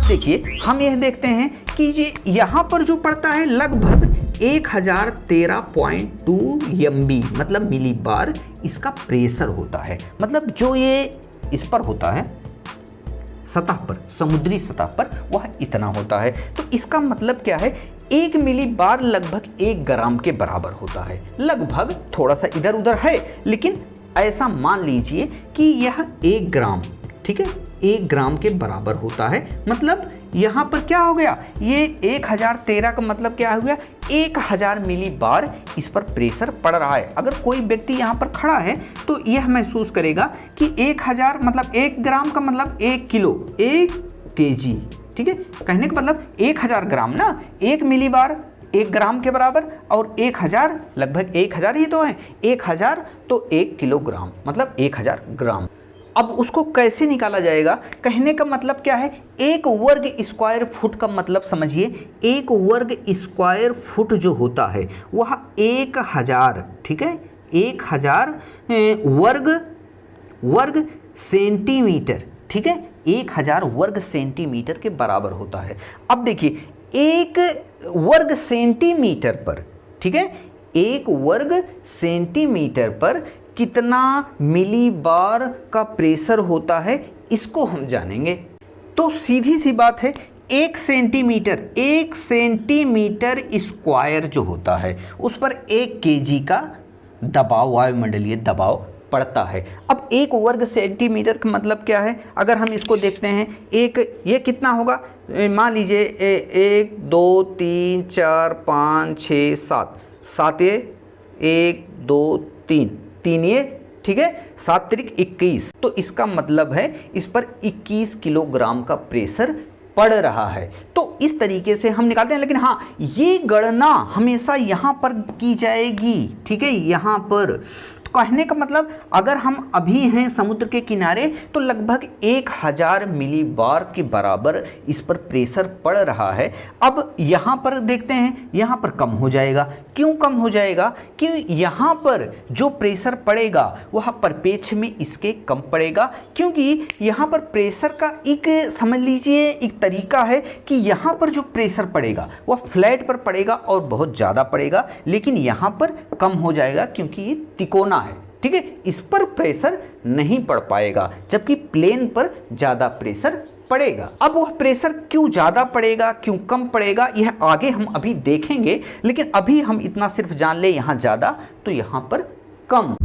देखिए हम यह देखते हैं कि ये यहाँ पर जो पड़ता है लगभग 1013.2 MB मतलब मिली बार इसका प्रेशर होता है। मतलब जो ये इस पर होता है सतह पर, समुद्री सतह पर, वह इतना होता है। तो इसका मतलब क्या है, 1 मिली बार लगभग 1 ग्राम के बराबर होता है। लगभग थोड़ा सा इधर उधर है, लेकिन ऐसा मान लीजिए कि यह 1 ग्राम, ठीक है, 1 ग्राम के बराबर होता है। मतलब यहाँ पर क्या हो गया, ये 1013 का मतलब क्या हो गया, 1000 मिली बार इस पर प्रेशर पड़ रहा है। अगर कोई व्यक्ति यहाँ पर खड़ा है तो यह महसूस करेगा कि 1000 मतलब 1 ग्राम का मतलब 1 किलो, 1 kg, ठीक है। कहने का मतलब 1000 ग्राम ना, 1 मिली बार 1 ग्राम के बराबर, और 1000 लगभग 1000 ही तो है, 1000 तो 1 किलोग्राम मतलब 1000 ग्राम। अब उसको कैसे निकाला जाएगा, कहने का मतलब क्या है, 1 वर्ग स्क्वायर फुट का मतलब समझिए, 1 वर्ग स्क्वायर फुट जो होता है वह 1000, ठीक है, 1000 वर्ग सेंटीमीटर, ठीक है, 1000 वर्ग सेंटीमीटर के बराबर होता है। अब देखिए 1 वर्ग सेंटीमीटर पर, ठीक है, 1 वर्ग सेंटीमीटर पर कितना मिली बार का प्रेशर होता है इसको हम जानेंगे। तो सीधी सी बात है, 1 सेंटीमीटर स्क्वायर जो होता है उस पर 1 kg का दबाव, वायुमंडलीय दबाव पड़ता है। अब 1 वर्ग सेंटीमीटर का मतलब क्या है, अगर हम इसको देखते हैं, ये कितना होगा, मान लीजिए 1 2 3 4 5 6 7 ये 1 2 3 ये, ठीक है, 7 त्रिक 21। तो इसका मतलब है इस पर 21 किलोग्राम का प्रेशर पड़ रहा है। तो इस तरीके से हम निकालते हैं। लेकिन हाँ, ये गणना हमेशा यहाँ पर की जाएगी, ठीक है, यहाँ पर। तो कहने का मतलब अगर हम अभी हैं समुद्र के किनारे तो लगभग 1000 मिली बार के बराबर इस पर प्रेशर पड़ रहा है। अब यहाँ पर देखते हैं, यहाँ पर कम हो जाएगा। क्यों कम हो जाएगा, कि यहाँ पर जो प्रेशर पड़ेगा वह परिपेक्ष में इसके कम पड़ेगा, क्योंकि यहाँ पर प्रेशर का एक समझ लीजिए एक तरीका है कि यहाँ पर जो प्रेशर पड़ेगा वह फ्लैट पर पड़ेगा और बहुत ज़्यादा पड़ेगा, लेकिन यहाँ पर कम हो जाएगा क्योंकि ये तिकोना है, ठीक है, इस पर प्रेशर नहीं पड़ पाएगा, जबकि प्लेन पर ज़्यादा प्रेशर पड़ेगा। अब वह प्रेशर क्यों ज़्यादा पड़ेगा, क्यों कम पड़ेगा, यह आगे हम अभी देखेंगे। लेकिन अभी हम इतना सिर्फ जान ले, यहाँ ज़्यादा तो यहाँ पर कम।